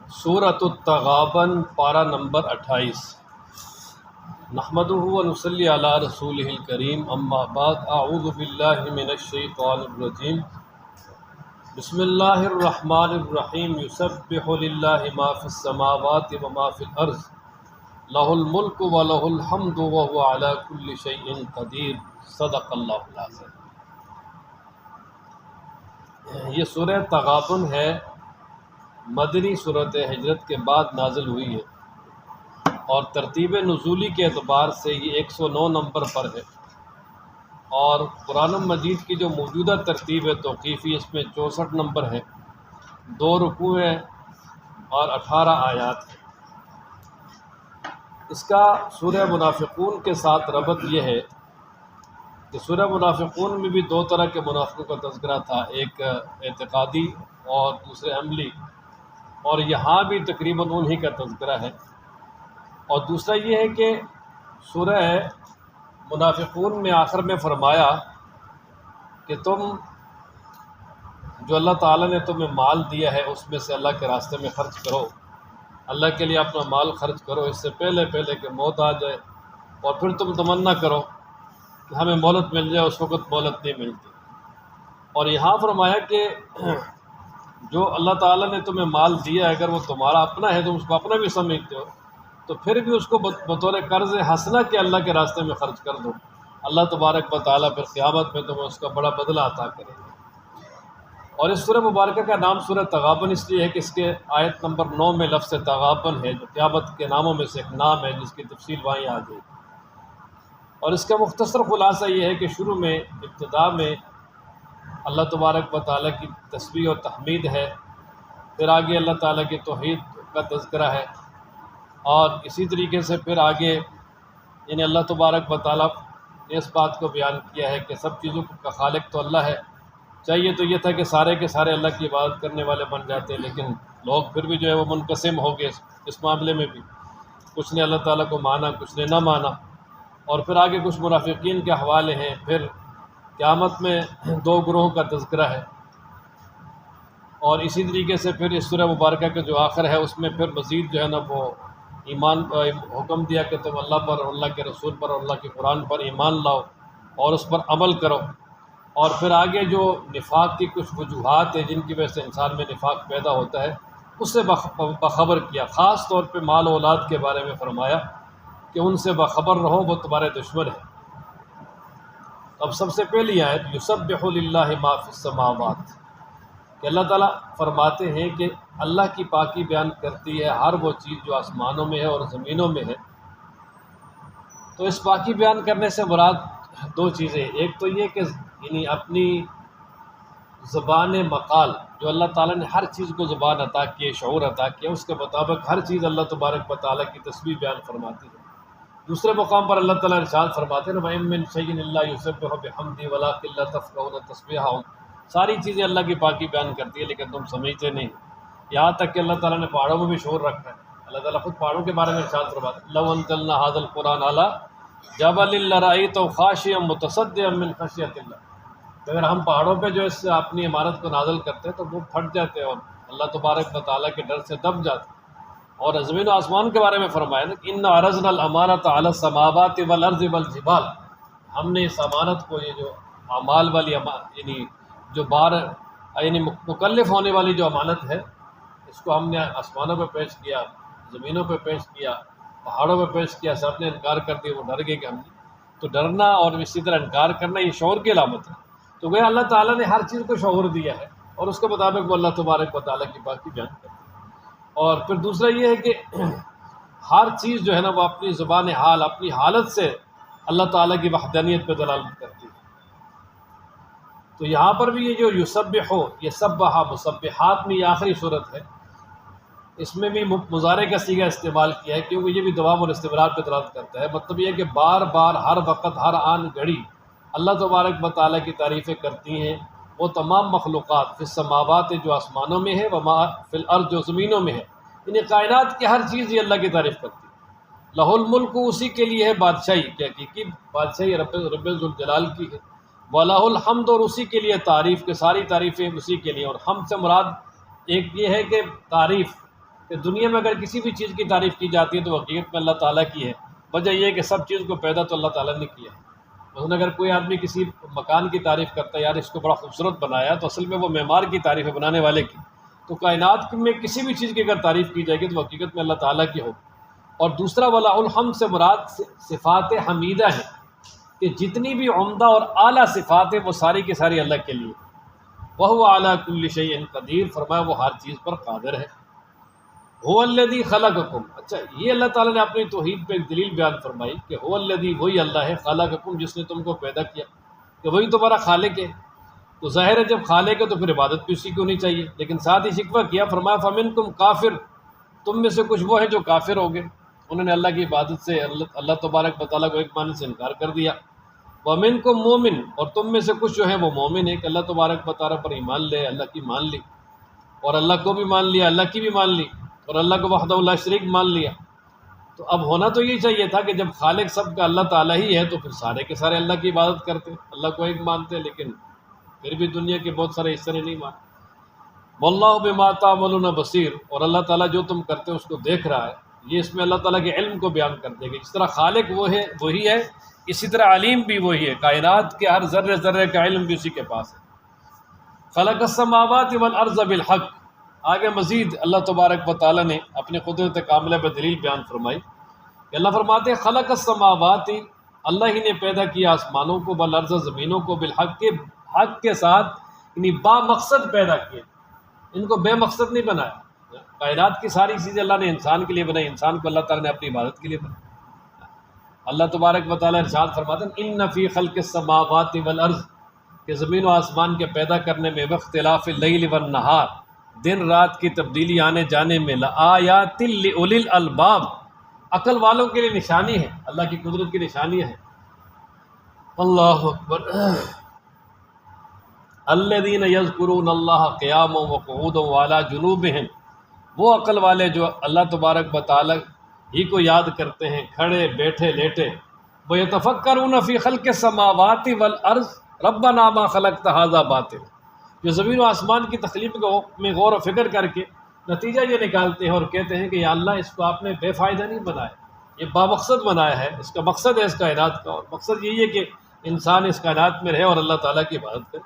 سورۃ التغابن پارہ نمبر 28۔ نحمدہ و نصلی علی رسولہ الکریم، اما بعد، اعوذ باللہ من الشیطان الرجیم، بسم اللہ الرحمن الرحیم۔ یسبح للہ ما فی السماوات و ما فی الارض، لہ الملک و لہ الحمد وہو علی کل شیء قدیر۔ صدق اللہ العظیم۔ یہ سورہ تغابن ہے، مدنی صورت ہجرت کے بعد نازل ہوئی ہے، اور ترتیب نزولی کے اعتبار سے یہ 109 نمبر پر ہے، اور قرآن مجید کی جو موجودہ ترتیب ہے توقیفی، اس میں 64 نمبر ہے، 2 رکوع ہیں اور 18 آیات ہیں۔ اس کا سورہ منافقون کے ساتھ ربط یہ ہے کہ سورہ منافقون میں بھی 2 طرح کے منافقوں کا تذکرہ تھا، ایک اعتقادی اور دوسرے عملی، اور یہاں بھی تقریباً انہی کا تذکرہ ہے۔ اور دوسرا یہ ہے کہ سورہ منافقون میں آخر میں فرمایا کہ تم جو اللہ تعالیٰ نے تمہیں مال دیا ہے اس میں سے اللہ کے راستے میں خرچ کرو، اللہ کے لیے اپنا مال خرچ کرو اس سے پہلے کہ موت آ جائے، اور پھر تم تمنا کرو کہ ہمیں مہلت مل جائے، اس وقت مہلت نہیں ملتی۔ اور یہاں فرمایا کہ جو اللہ تعالیٰ نے تمہیں مال دیا ہے، اگر وہ تمہارا اپنا ہے، تم اس کو اپنا بھی سمجھتے ہو، تو پھر بھی اس کو بطور قرض حسنہ کے اللہ کے راستے میں خرچ کر دو، اللہ تبارک و تعالیٰ پھر قیامت میں تمہیں اس کا بڑا بدلہ عطا کرے گا۔ اور اس سورہ مبارکہ کا نام سورہ تغابن اس لیے ہے کہ اس کے آیت نمبر 9 میں لفظ تغابن ہے، جو قیامت کے ناموں میں سے ایک نام ہے، جس کی تفصیل وہیں آ جائے گی۔ اور اس کا مختصر خلاصہ یہ ہے کہ شروع میں ابتدا میں اللہ تبارک و تعالیٰ کی تسبیح و تحمید ہے، پھر آگے اللہ تعالیٰ کی توحید کا تذکرہ ہے، اور اسی طریقے سے پھر آگے یعنی اللہ تبارک و تعالیٰ نے اس بات کو بیان کیا ہے کہ سب چیزوں کا خالق تو اللہ ہے۔ چاہیے تو یہ تھا کہ سارے کے سارے اللہ کی عبادت کرنے والے بن جاتے، لیکن لوگ پھر بھی جو ہے وہ منقسم ہو گئے اس معاملے میں بھی، کچھ نے اللہ تعالیٰ کو مانا، کچھ نے نہ مانا۔ اور پھر آگے کچھ منافقین کے حوالے ہیں، پھر قیامت میں 2 گروہوں کا تذکرہ ہے، اور اسی طریقے سے پھر اس سورہ مبارکہ کا جو آخر ہے اس میں پھر مزید جو ہے نا وہ ایمان حکم دیا کہ تم اللہ پر اور اللہ کے رسول پر اور اللہ کے قرآن پر ایمان لاؤ اور اس پر عمل کرو۔ اور پھر آگے جو نفاق کی کچھ وجوہات ہیں جن کی وجہ سے انسان میں نفاق پیدا ہوتا ہے، اس سے باخبر کیا، خاص طور پہ مال و اولاد کے بارے میں فرمایا کہ ان سے باخبر رہو، وہ تمہارے دشمن ہیں۔ اب سب سے پہلی آیت یسبح للہ ما فی السماوات، کہ اللہ تعالیٰ فرماتے ہیں کہ اللہ کی پاکی بیان کرتی ہے ہر وہ چیز جو آسمانوں میں ہے اور زمینوں میں ہے۔ تو اس پاکی بیان کرنے سے مراد 2 چیزیں، ایک تو یہ کہ یعنی اپنی زبان مقال، جو اللہ تعالیٰ نے ہر چیز کو زبان عطا کی ہے، شعور عطا کیا، اس کے مطابق ہر چیز اللہ تبارک و تعالیٰ کی تسبیح بیان فرماتی ہے۔ دوسرے مقام پر اللہ تعالیٰ ارشاد فرماتے ہیں وَإِن مِّن شَيْءٍ إِلَّا يُسَبِّحُ بِحَمْدِهِ وَلَٰكِن لَّا تَفْقَهُونَ تَسْبِيحَهُمْ، ساری چیزیں اللہ کی پاکی بیان کرتی ہے لیکن تم سمجھتے نہیں۔ یہاں تک کہ اللہ تعالیٰ نے پہاڑوں میں بھی شعور رکھا ہے، اللہ تعالیٰ خود پہاڑوں کے بارے میں ارشاد فرماتے ہیں لَوْ أَنزَلْنَا هَٰذَا الْقُرْآنَ عَلَىٰ جَبَلٍ لَّرَأَيْتَهُ خَاشِعًا مُّتَصَدِّعًا مِّن خَشْيَةِ اللَّهِ، اگر ہم پہاڑوں پہ جو اس سے اپنی عمارت کو نازل کرتے ہیں تو وہ پھٹ جاتے اور اللہ تبارک و تعالیٰ کے ڈر سے دب جاتے۔ اور زمین و آسمان کے بارے میں فرمایا نا کہ اِنَّا عَرَضْنَا الْأَمَانَةَ عَلَى السَّمَاوَاتِ وَالْأَرْضِ وَالْجِبَالِ، ہم نے اس امانت کو، یہ جو اعمال والی یعنی جو یعنی مکلف ہونے والی جو امانت ہے، اس کو ہم نے آسمانوں پہ پیش کیا، زمینوں پہ پیش کیا، پہاڑوں پہ پیش کیا، سب نے انکار کر دیا، وہ ڈر گئے کہ ہم نے تو ڈرنا اور اسی طرح انکار کرنا یہ شعور کی علامت ہے۔ تو وہ اللہ تعالیٰ نے ہر چیز کو شعور دیا ہے اور اس کے مطابق وہ اللہ تبارک و تعالیٰ کی پاکی بیان کرتے ہیں۔ اور پھر دوسرا یہ ہے کہ ہر چیز جو ہے نا وہ اپنی زبان حال، اپنی حالت سے اللہ تعالیٰ کی وحدانیت پہ دلالت کرتی ہے۔ تو یہاں پر بھی یہ جو یسبح ہو، یہ سبحہ مسبحات میں یہ آخری صورت ہے، اس میں بھی مضارع کا صیغہ استعمال کیا ہے کیونکہ یہ بھی دوام اور استمرار پہ دلالت کرتا ہے۔ مطلب یہ ہے کہ بار بار، ہر وقت، ہر آن گھڑی اللہ تبارک و تعالیٰ کی تعریفیں کرتی ہیں وہ تمام مخلوقات، فی السماوات جو آسمانوں میں ہے، وما فی الارض جو زمینوں میں ہے، یعنی کائنات کی ہر چیز یہ اللہ کی تعریف کرتی ہے۔ لہ الملک، اسی کے لیے ہے بادشاہی، کہ حقیقی بادشاہی رب ذوالجلال کی ہے، وَلَهُ الْحَمْدُ، اور اسی کے لیے تعریف، کہ ساری تعریفیں اسی کے لیے۔ اور حمد سے مراد ایک یہ ہے کہ تعریف، کہ دنیا میں اگر کسی بھی چیز کی تعریف کی جاتی ہے تو حقیقت میں اللہ تعالیٰ کی ہے۔ وجہ یہ ہے کہ سب چیز کو پیدا تو اللہ تعالیٰ نے کیا ہے۔ مثلاً اگر کوئی آدمی کسی مکان کی تعریف کرتا ہے، یار اس کو بڑا خوبصورت بنایا، تو اصل میں وہ معمار کی تعریف ہے، بنانے والے کی۔ تو کائنات میں کسی بھی چیز کی اگر تعریف کی جائے گی تو حقیقت میں اللہ تعالیٰ کی ہوگی۔ اور دوسرا ولا الحمد سے مراد صفات حمیدہ ہے، کہ جتنی بھی عمدہ اور اعلیٰ صفات ہیں وہ ساری کی ساری اللہ کے لیے۔ وَهُوَ عَلَىٰ كُلِّ شَيْءٍ قدیر، فرمایا وہ ہر چیز پر قادر ہے۔ هُوَ الَّذِي خَلَقَكُمْ، اچھا یہ اللہ تعالیٰ نے اپنی توحید پہ ایک دلیل بیان فرمائی کہ هُوَ الَّذِي، وہی اللہ ہے، خَلَقَكُمْ، جس نے تم کو پیدا کیا، کہ وہی تمہارا خالق ہے۔ تو ظاہر ہے جب خالق ہے تو پھر عبادت بھی اسی کو ہونی چاہیے، لیکن ساتھ ہی شکوہ کیا، فرمایا فَمِنْكُمْ کافر، تم میں سے کچھ وہ ہیں جو کافر ہو گئے، انہوں نے اللہ کی عبادت سے اللہ تبارک و تعالیٰ کو ایک معنی سے انکار کر دیا۔ وَمِنْكُمْ مومن، اور تم میں سے کچھ جو ہیں وہ مومن ہیں کہ اللہ تبارک و تعالیٰ پر ایمان لے، اللہ کی مان لی، اور اللہ کو بھی مان لیا، اللہ کی بھی مان لی، اور اللہ کو وحدہ لا شریک مان لیا۔ تو اب ہونا تو یہ چاہیے تھا کہ جب خالق سب کا اللہ تعالیٰ ہی ہے تو پھر سارے کے سارے اللہ کی عبادت کرتے، اللہ کو ایک مانتے، لیکن پھر بھی دنیا کے بہت سارے حصے نہیں مانتے۔ واللہ بما تعملون بصیر، اور اللہ تعالیٰ جو تم کرتے ہو اس کو دیکھ رہا ہے۔ یہ اس میں اللہ تعالیٰ کے علم کو بیان کر دے گا، جس طرح خالق وہ ہے وہی ہے، اسی طرح علیم بھی وہی ہے، کائنات کے ہر ذرے ذرے کا علم بھی اسی کے پاس ہے۔ خلق السماوات والارض بالحق، آگے مزید اللہ تبارک و تعالیٰ نے اپنے قدرت کاملہ پہ دلیل بیان فرمائی کہ اللہ فرماتے ہیں خلق السماوات، اللہ ہی نے پیدا کیا آسمانوں کو، والارض زمینوں کو، بالحق، کے حق کے ساتھ، یعنی با مقصد پیدا کیے، ان کو بے مقصد نہیں بنایا۔ کائنات کی ساری چیزیں اللہ نے انسان کے لیے بنائی، انسان کو اللہ تعالیٰ نے اپنی عبادت کے لیے بنایا۔ اللہ تبارک و تعالیٰ ارشاد فرماتے ہیں ان فی خلق السماوات والارض، کہ زمین و آسمان کے پیدا کرنے میں، واختلاف اللیل والنہار، دن رات کی تبدیلی آنے جانے میں، لآیات لأولی الالباب، عقل والوں کے لیے نشانی ہے، اللہ کی قدرت کی نشانی ہے۔ اللہ اکبر۔ الذین یذکرون اللہ قیاما وقعودا وعلی جنوبہم، وہ عقل والے جو اللہ تبارک و تعالیٰ ہی کو یاد کرتے ہیں کھڑے بیٹھے لیٹے۔ وَيَتَفَكَّرُونَ فِي خَلْقِ السَّمَاوَاتِ وَالْأَرْضِ رَبَّنَا مَا خَلَقْتَ هَذَا بَاطِلًا، جو زمین و آسمان کی تخلیق میں غور و فکر کر کے نتیجہ یہ نکالتے ہیں اور کہتے ہیں کہ یا اللہ اس کو آپ نے بے فائدہ نہیں بنایا، یہ بامقصد بنایا ہے، اس کا مقصد ہے اس کائنات کا، اور مقصد یہی ہے کہ انسان اس کائنات میں رہے اور اللہ تعالیٰ کی عبادت کرے۔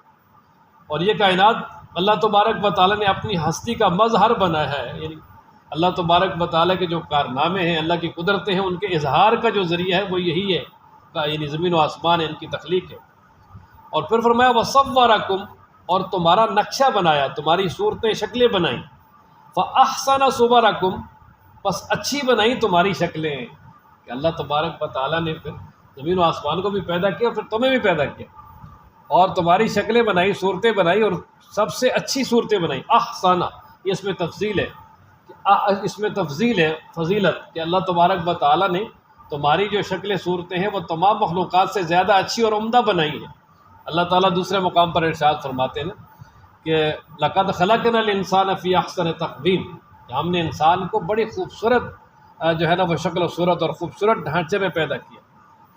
اور یہ کائنات اللہ تبارک و تعالیٰ نے اپنی ہستی کا مظہر بنایا ہے، یعنی اللہ تبارک و تعالیٰ کے جو کارنامے ہیں، اللہ کی قدرتیں ہیں، ان کے اظہار کا جو ذریعہ ہے وہ یہی ہے، یعنی زمین و آسمان ہے، ان کی تخلیق ہے۔ اور پھر فرمایا وَصَوَّرَكُمْ، اور تمہارا نقشہ بنایا، تمہاری صورتیں شکلیں بنائیں، فَأَحْسَنَ صُوَرَكُمْ، بس اچھی بنائی تمہاری شکلیں، کہ اللہ تبارک و تعالیٰ نے پھر زمین و آسمان کو بھی پیدا کیا اور پھر تمہیں بھی پیدا کیا، اور تمہاری شکلیں بنائی، صورتیں بنائی، اور سب سے اچھی صورتیں بنائی۔ احسانہ، یہ اس میں تفضیل ہے، اس میں تفضیل ہے، فضیلت، کہ اللہ تبارک و تعالیٰ نے تمہاری جو شکلیں صورتیں ہیں وہ تمام مخلوقات سے زیادہ اچھی اور عمدہ بنائی ہیں۔ اللہ تعالیٰ دوسرے مقام پر ارشاد فرماتے ہیں کہ لَقَدْ خَلَقْنَا الْإِنسَانَ فِي أَحْسَنِ تَقْوِيمٍ، کہ ہم نے انسان کو بڑی خوبصورت جو ہے نا وہ شکل و صورت اور خوبصورت ڈھانچے میں پیدا کیا۔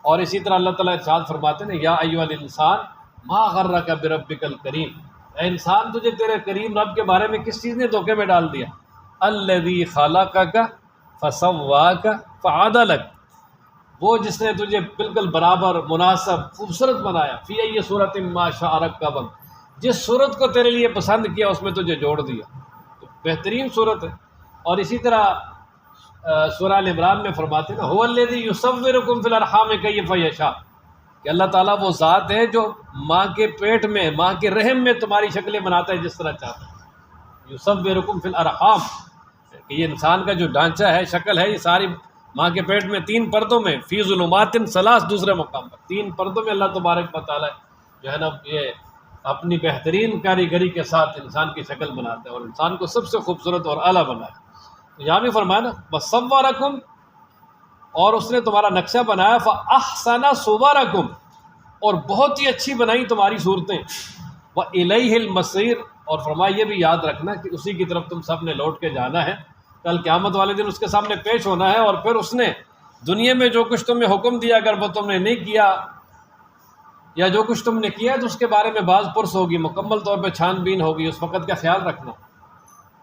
اور اسی طرح اللہ تعالیٰ ارشاد فرماتے ہیں یا ایھا الانسان ما غرک بربک الکریم، اے انسان تجھے تیرے کریم رب کے بارے میں کس چیز نے دھوکے میں ڈال دیا؟ الذی خلقک فسواک فعدلک، وہ جس نے تجھے بالکل برابر مناسب خوبصورت بنایا، فی ای صورت ما شاء رکبک، جس صورت کو تیرے لیے پسند کیا اس میں تجھے جوڑ دیا، تو بہترین صورت ہے۔ اور اسی طرح سورہ ال عمران میں فرماتے ہیں هو الذی یصورکم فی الارحام کیف یشاء، کہ اللہ تعالیٰ وہ ذات ہے جو ماں کے پیٹ میں، ماں کے رحم میں تمہاری شکلیں بناتا ہے جس طرح چاہتا ہے۔ یصورکم فی الارحام، کہ یہ انسان کا جو ڈھانچہ ہے، شکل ہے، یہ ساری ماں کے پیٹ میں 3 پردوں میں، فی ظلمات ثلاث، دوسرے مقام پر 3 پردوں میں اللہ تبارک و تعالیٰ جو ہے نا یہ اپنی بہترین کاریگری کے ساتھ انسان کی شکل بناتا ہے اور انسان کو سب سے خوبصورت اور اعلیٰ بنایا۔ تو یہاں بھی فرمایا نا وَصَوَّرَكُمْ، اور اس نے تمہارا نقشہ بنایا، فَأَحْسَنَ صُوَرَكُمْ، اور بہت ہی اچھی بنائی تمہاری صورتیں، وَإِلَيْهِ الْمَصِيرُ، اور فرمایا یہ بھی یاد رکھنا کہ اسی کی طرف تم سب نے لوٹ کے جانا ہے، کل قیامت والے دن اس کے سامنے پیش ہونا ہے، اور پھر اس نے دنیا میں جو کچھ تمہیں حکم دیا اگر وہ تم نے نہیں کیا، یا جو کچھ تم نے کیا تو اس کے بارے میں باز پرس ہوگی، مکمل طور پہ چھان بین ہوگی، اس وقت کا خیال رکھنا۔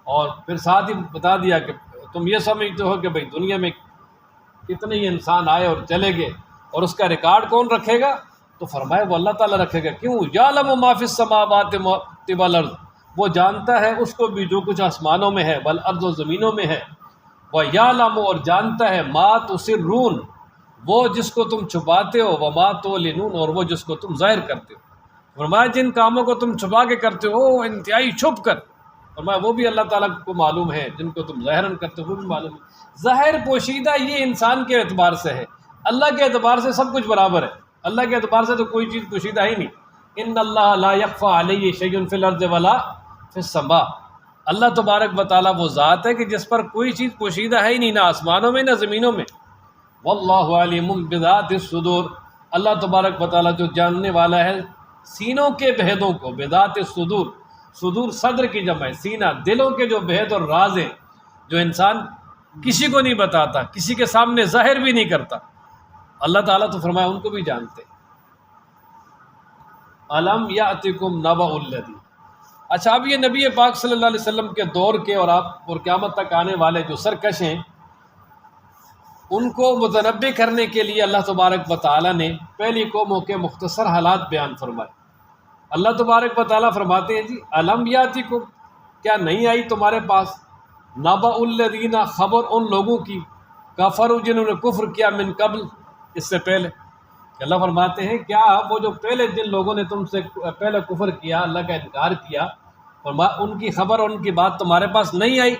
اور پھر ساتھ ہی بتا دیا کہ تم یہ سمجھتے ہو کہ بھئی دنیا میں کتنے ہی انسان آئے اور چلے گئے اور اس کا ریکارڈ کون رکھے گا؟ تو فرمایا وہ اللہ تعالیٰ رکھے گا۔ کیوں؟ یعلم ما فی السماوات والارض، وہ جانتا ہے اس کو بھی جو کچھ آسمانوں میں ہے، والارض و زمینوں میں ہے، وَيَعْلَمُ، اور جانتا ہے، ما تُسِرُّونَ، وہ جس کو تم چھپاتے ہو، وَمَا تُعْلِنُونَ، اور وہ جس کو تم ظاہر کرتے ہو۔ فرمایا جن کاموں کو تم چھپا کے کرتے ہو انتہائی چھپ کر، فرمایا وہ بھی اللہ تعالیٰ کو معلوم ہے، جن کو تم ظاہراً کرتے ہو وہ بھی معلوم ہے۔ ظاہر پوشیدہ یہ انسان کے اعتبار سے ہے، اللہ کے اعتبار سے سب کچھ برابر ہے، اللہ کے اعتبار سے تو کوئی چیز پوشیدہ ہی نہیں۔ ان اللہ لا یخفی علیہ شیء فی الارض ولا فی السماء، اللہ تبارک و تعالیٰ وہ ذات ہے کہ جس پر کوئی چیز پوشیدہ ہے ہی نہیں، نہ آسمانوں میں نہ زمینوں میں۔ واللہ علیم بذات الصدور، اللہ تبارک و تعالیٰ جو جاننے والا ہے سینوں کے بھیدوں کو، بذات الصدور، صدور صدر کی جمع ہے، سینہ، دلوں کے جو بھید اور راز ہیں جو انسان کسی کو نہیں بتاتا، کسی کے سامنے ظاہر بھی نہیں کرتا، اللہ تعالیٰ تو فرمایا ان کو بھی جانتے۔ الم یاتکم نبأ الذین، اچھا اب یہ نبی پاک صلی اللہ علیہ وسلم کے دور کے اور قیامت تک آنے والے جو سرکش ہیں ان کو متنبع کرنے کے لیے اللہ تبارک و تعالیٰ نے پہلی قوموں کے مختصر حالات بیان فرمائے۔ اللہ تبارک و تعالیٰ فرماتے ہیں جی الم یاتکم، کیا نہیں آئی تمہارے پاس، نبأ الذین، خبر ان لوگوں کی، کفروا، جنہوں نے کفر کیا، من قبل، اس سے پہلے۔ اللہ فرماتے ہیں کیا وہ جو پہلے جن لوگوں نے تم سے پہلے کفر کیا، اللہ کا انکار کیا، ان کی خبر اور ان کی بات تمہارے پاس نہیں آئی؟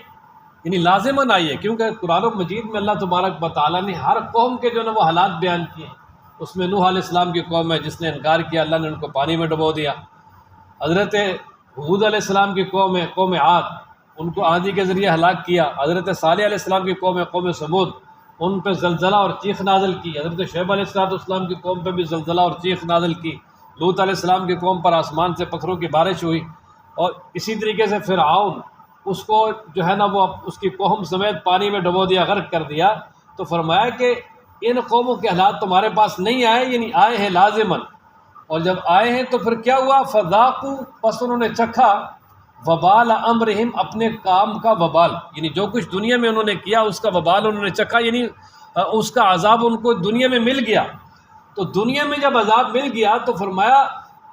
یعنی لازماً آئی ہے، کیونکہ قرآن مجید میں اللہ تبارک و تعالیٰ نے ہر قوم کے جو ہے وہ حالات بیان کیے ہیں۔ اس میں نوح علیہ السلام کی قوم ہے جس نے انکار کیا، اللہ نے ان کو پانی میں ڈبو دیا۔ حضرت ہود علیہ السلام کی قوم ہے قوم عاد، ان کو آندھی کے ذریعے ہلاک کیا۔ حضرت صالح علیہ السلام کی قوم ہے قوم ثمود، ان پہ زلزلہ اور چیخ نازل کی۔ حضرت شعیب علیہ السلام کی قوم پہ بھی زلزلہ اور چیخ نازل کی۔ لوط علیہ السلام کی قوم پر آسمان سے پتھروں کی بارش ہوئی، اور اسی طریقے سے فرعون، اس کو جو ہے نا وہ اس کی قوم سمیت پانی میں ڈبو دیا، غرق کر دیا۔ تو فرمایا کہ ان قوموں کے حالات تمہارے پاس نہیں آئے، یعنی آئے ہیں لازماً، اور جب آئے ہیں تو پھر کیا ہوا، فذاقوا، پس انہوں نے چکھا، وبال امرہم، اپنے کام کا وبال، یعنی جو کچھ دنیا میں انہوں نے کیا اس کا وبال انہوں نے چکھا، یعنی اس کا عذاب ان کو دنیا میں مل گیا۔ تو دنیا میں جب عذاب مل گیا تو فرمایا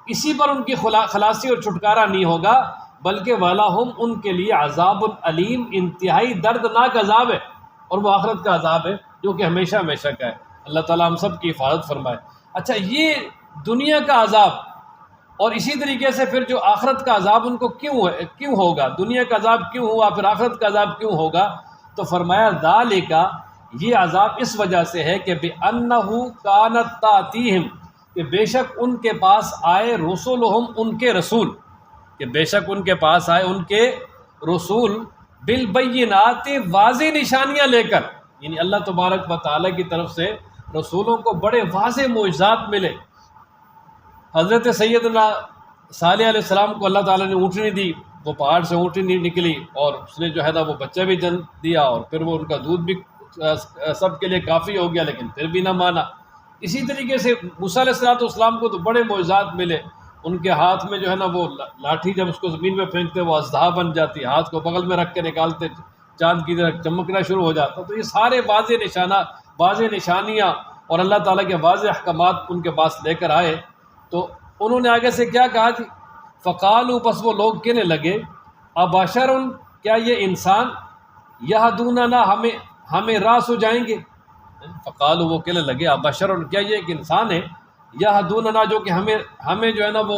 اسی پر ان کی خلاصی اور چھٹکارا نہیں ہوگا، بلکہ وَلَهُمْ، ان کے لیے عذاب علیم، انتہائی دردناک عذاب ہے، اور وہ آخرت کا عذاب ہے جو کہ ہمیشہ ہمیشہ کا ہے۔ اللہ تعالیٰ ہم سب کی حفاظت فرمائے۔ اچھا یہ دنیا کا عذاب، اور اسی طریقے سے پھر جو آخرت کا عذاب ان کو کیوں ہوگا، دنیا کا عذاب کیوں ہوا، پھر آخرت کا عذاب کیوں ہوگا؟ تو فرمایا ذالک، یہ عذاب اس وجہ سے ہے کہ بِأَنَّهُ كَانَتْ تَأْتِيهِمْ، کہ بے شک ان کے پاس آئے رسولہم، ان کے رسول، کہ بے شک ان کے پاس آئے ان کے رسول، بالبینات، واضح نشانیاں لے کر، یعنی اللہ تبارک و تعالیٰ کی طرف سے رسولوں کو بڑے واضح معجزات ملے۔ حضرت سیدنا صالح علیہ السلام کو اللہ تعالیٰ نے اونٹنی دی، وہ پہاڑ سے اونٹنی نکلی، اور اس نے جو ہے نا وہ بچہ بھی جنم دیا، اور پھر وہ ان کا دودھ بھی سب کے لیے کافی ہو گیا، لیکن پھر بھی نہ مانا۔ اسی طریقے سے موسیٰ علیہ السلام کو تو بڑے معجزات ملے، ان کے ہاتھ میں جو ہے نا وہ لاٹھی جب اس کو زمین پہ پھینکتے وہ اژدہا بن جاتی، ہاتھ کو بغل میں رکھ کے نکالتے چاند کی طرح چمکنا شروع ہو جاتا۔ تو یہ سارے واضح نشانیاں اور اللہ تعالیٰ کے واضح احکامات ان کے پاس لے کر آئے، تو انہوں نے آگے سے کیا کہا جی، فقالوا، پس وہ لوگ کہنے لگے، ابشر، کیا یہ انسان، یہدوننا، ہمیں راہ سجائیں گے۔ فقالوا، وہ کہنے لگے، ابشر، کیا یہ ایک انسان ہے، یہدوننا، جو کہ ہمیں جو ہے نا وہ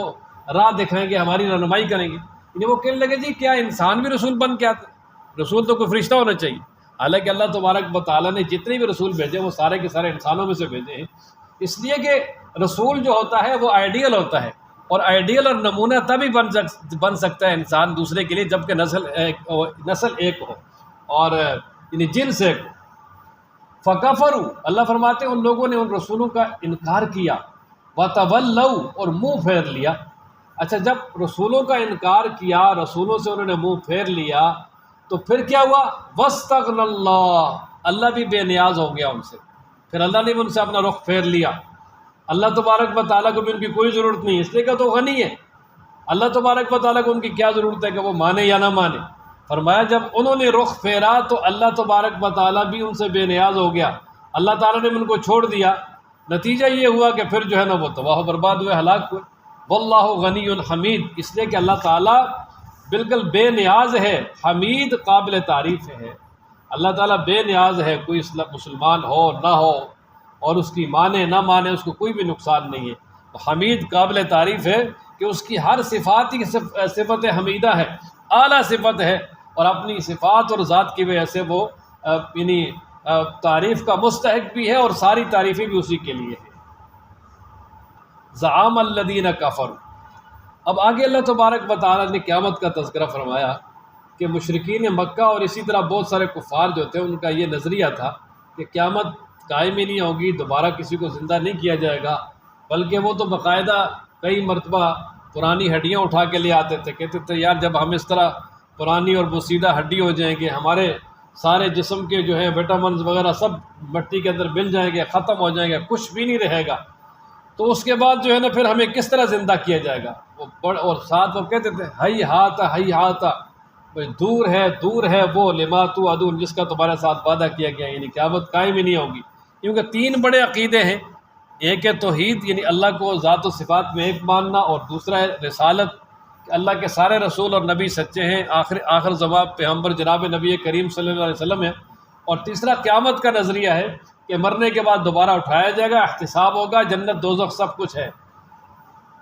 راہ دکھائیں گے، ہماری رہنمائی کریں گے۔ یعنی وہ کہنے لگے جی کیا انسان بھی رسول بن کے آتے؟ رسول تو کوئی فرشتہ ہونا چاہیے، حالانکہ اللہ تبارک و تعالیٰ نے جتنے بھی رسول بھیجے وہ سارے کے سارے انسانوں میں سے بھیجے ہیں، اس لیے کہ رسول جو ہوتا ہے وہ آئیڈیل ہوتا ہے، اور آئیڈیل اور نمونہ تبھی بن سکتا ہے انسان دوسرے کے لیے جب کہ نسل ایک ہو، اور یعنی جنس ایک ہو۔ فکفروا، اللہ فرماتے ہیں ان لوگوں نے ان رسولوں کا انکار کیا، وتولوا، اور منہ پھیر لیا۔ اچھا جب رسولوں کا انکار کیا، رسولوں سے انہوں نے منہ پھیر لیا، تو پھر کیا ہوا، واستغنى اللہ، اللہ بھی بے نیاز ہو گیا ان سے، پھر اللہ نے بھی ان سے اپنا رخ پھیر لیا۔ اللہ تبارک و تعالیٰ کو بھی ان کی کوئی ضرورت نہیں، اس لیے کہ تو غنی ہے، اللہ تبارک و تعالیٰ کو ان کی کیا ضرورت ہے کہ وہ مانے یا نہ مانے۔ فرمایا جب انہوں نے رخ پھیرا تو اللہ تبارک و تعالیٰ بھی ان سے بے نیاز ہو گیا، اللہ تعالیٰ نے ان کو چھوڑ دیا، نتیجہ یہ ہوا کہ پھر جو ہے نا وہ تباہ و برباد ہوئے، ہلاک ہوئے۔ واللہ غنی حمید، اس لیے کہ اللہ تعالیٰ بالکل بے نیاز ہے، حمید قابل تعریف ہے، اللہ تعالیٰ بے نیاز ہے، کوئی مسلمان ہو نہ ہو اور اس کی مانے نہ مانے اس کو کوئی بھی نقصان نہیں ہے۔ حمید قابل تعریف ہے کہ اس کی ہر صفات ہی صفت حمیدہ ہے، اعلیٰ صفت ہے، اور اپنی صفات اور ذات کی وجہ سے وہ یعنی تعریف کا مستحق بھی ہے، اور ساری تعریفیں بھی اسی کے لیے ہے۔ زعم الذین کفروا، اب آگے اللہ تبارک و تعالیٰ نے قیامت کا تذکرہ فرمایا کہ مشرکین مکہ اور اسی طرح بہت سارے کفار جو تھے ان کا یہ نظریہ تھا کہ قیامت قائم ہی نہیں ہوگی، دوبارہ کسی کو زندہ نہیں کیا جائے گا، بلکہ وہ تو باقاعدہ کئی مرتبہ پرانی ہڈیاں اٹھا کے لے آتے تھے، کہتے تھے یار جب ہم اس طرح پرانی اور بوسیدہ ہڈی ہو جائیں گے، ہمارے سارے جسم کے جو ہے وٹامنز وغیرہ سب مٹی کے اندر مل جائیں گے، ختم ہو جائیں گے، کچھ بھی نہیں رہے گا، تو اس کے بعد جو ہے نا پھر ہمیں کس طرح زندہ کیا جائے گا؟ اور ساتھ وہ کہتے تھے ہی ہاتھا دور ہے وہ لما توعدون، جس کا تمہارے ساتھ وعدہ کیا گیا، یعنی قیامت قائم ہی نہیں ہوگی، کیونکہ تین بڑے عقیدے ہیں، ایک ہے توحید یعنی اللہ کو ذات و صفات میں ایک ماننا، اور دوسرا ہے رسالت کہ اللہ کے سارے رسول اور نبی سچے ہیں، آخر زمان پیغمبر جناب نبی کریم صلی اللہ علیہ وسلم ہے، اور تیسرا قیامت کا نظریہ ہے کہ مرنے کے بعد دوبارہ اٹھایا جائے گا، احتساب ہوگا، جنت دوزخ سب کچھ ہے۔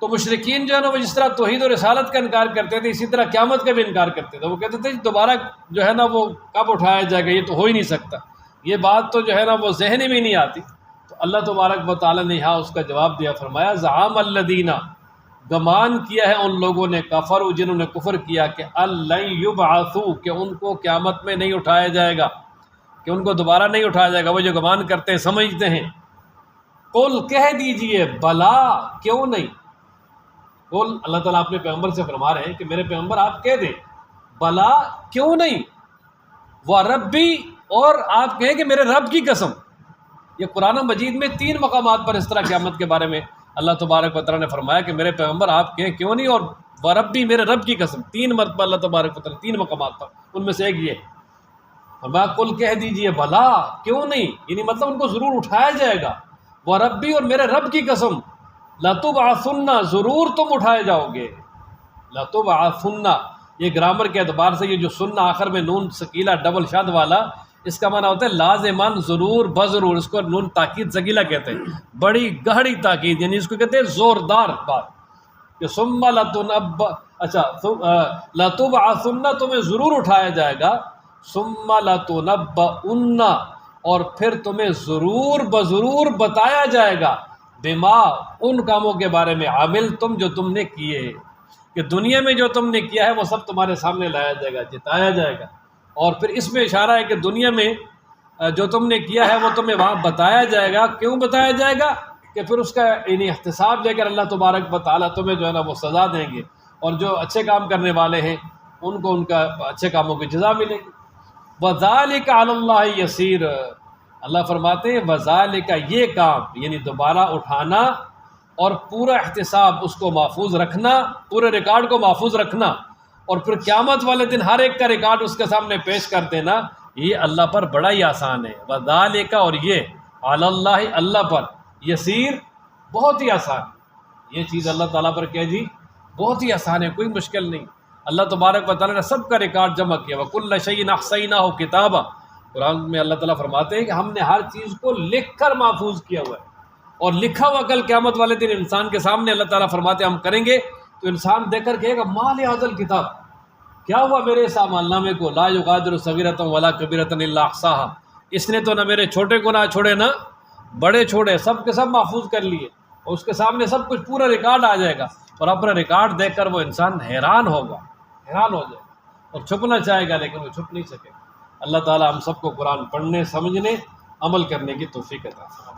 تو مشرکین جو ہے نا وہ جس طرح توحید و رسالت کا انکار کرتے تھے، اسی طرح قیامت کا بھی انکار کرتے تھے، وہ کہتے تھے دوبارہ جو ہے نا وہ کب اٹھایا جائے گا، یہ تو ہو ہی نہیں سکتا، یہ بات تو جو ہے نا وہ ذہن میں نہیں آتی۔ تو اللہ تبارک و تعالیٰ نے یہاں اس کا جواب دیا، فرمایا زعم الذین، گمان کیا ہے ان لوگوں نے، کفروا جنہوں نے کفر کیا، کہ لن یبعثوا، کہ ان کو قیامت میں نہیں اٹھایا جائے گا، کہ ان کو دوبارہ نہیں اٹھایا جائے گا، وہ جو گمان کرتے ہیں سمجھتے ہیں۔ قل، کہہ دیجئے، بلا، کیوں نہیں؟ قل، اللہ تعالیٰ اپنے پیغمبر سے فرما رہے ہیں کہ میرے پیغمبر آپ کہہ دیں بلا، کیوں نہیں، وَرَبِّی، اور آپ کہیں کہ میرے رب کی قسم۔ یہ قرآن مجید میں 3 مقامات پر اس طرح قیامت کے بارے میں اللہ تبارک و تعالیٰ نے فرمایا کہ میرے پیغمبر آپ کہیں کیوں نہیں، اور وَرَبِّی، میرے رب کی قسم، 3 مرتبہ اللہ تبارک و تعالیٰ 3 مقامات پر، ان میں سے ایک یہ فرمایا قل، کہہ دیجئے بلا، کیوں نہیں، یعنی مطلب ان کو ضرور اٹھایا جائے گا، وَرَبِّی، اور میرے رب کی قسم، لَتُبْعَثُنَّ، ضرور تم اٹھائے جاؤ گے، لَتُبْعَثُنَّ، یہ گرامر کے اعتبار سے یہ جو سننا آخر میں نون ثقیلہ ڈبل شاد والا، اس کا معنی ہوتا ہے لازمان، ضرور بضرور، اس کو نون تاکید ثقیلہ کہتے ہیں، بڑی گہری تاکید، یعنی اس کو کہتے ہیں زوردار بات، کہ ثم لَتُبْعَثُنَّ، تمہیں ضرور اٹھایا جائے گا، ثم لَتُنَبَّئُنَّ، اور پھر تمہیں ضرور بضرور بتایا جائے گا، بما، ان کاموں کے بارے میں، عامل تم، جو تم نے کیے، کہ دنیا میں جو تم نے کیا ہے وہ سب تمہارے سامنے لایا جائے گا، جتایا جائے گا، اور پھر اس میں اشارہ ہے کہ دنیا میں جو تم نے کیا ہے وہ تمہیں وہاں بتایا جائے گا، کیوں بتایا جائے گا؟ کہ پھر اس کا یعنی احتساب دے کر اللہ تبارک و تعالیٰ تمہیں جو ہے نا وہ سزا دیں گے، اور جو اچھے کام کرنے والے ہیں ان کو ان کا اچھے کاموں کی جزا ملے گی۔ وَذَلِكَ عَلَى اللَّهِ يَسِيرٌ، اللہ فرماتے ہیں وَذَلِكَ، یہ کام یعنی دوبارہ اٹھانا اور پورا احتساب، اس کو محفوظ رکھنا، پورے ریکارڈ کو محفوظ رکھنا، اور پھر قیامت والے دن ہر ایک کا ریکارڈ اس کے سامنے پیش کر دینا، یہ اللہ پر بڑا ہی آسان ہے۔ وَذَلِكَ، اور یہ عَلَى اللَّهِ، اللہ پر، يَسِير، بہت ہی آسان، یہ چیز اللہ تعالیٰ پر کہہ دی بہت ہی آسان ہے، کوئی مشکل نہیں۔ اللہ تبارک و تعالیٰ نے سب کا ریکارڈ جمع کیا، وَكُلَّ شَيْءٍ أَحْصَيْنَاهُ كِتَابًا، قرآن میں اللہ تعالیٰ فرماتے ہیں کہ ہم نے ہر چیز کو لکھ کر محفوظ کیا ہوا ہے، اور لکھا ہوا کل قیامت والے دن انسان کے سامنے اللہ تعالیٰ فرماتے ہیں ہم کریں گے، تو انسان دیکھ کر کہے گا ما لهذا الكتاب، کیا ہوا میرے اس اعمال نامے کو، لا یغادر صغیرۃ ولا کبیرۃ الا احصاها، اس نے تو نہ میرے چھوٹے گناہ چھوڑے نہ بڑے چھوڑے، سب کے سب محفوظ کر لیے، اور اس کے سامنے سب کچھ پورا ریکارڈ آ جائے گا، اور اپنا ریکارڈ دیکھ کر وہ انسان حیران ہوگا، حیران ہو جائے گا، اور چھپنا چاہے گا لیکن وہ چھپ نہیں سکے گا۔ اللہ تعالیٰ ہم سب کو قرآن پڑھنے، سمجھنے، عمل کرنے کی توفیق عطا فرمائے۔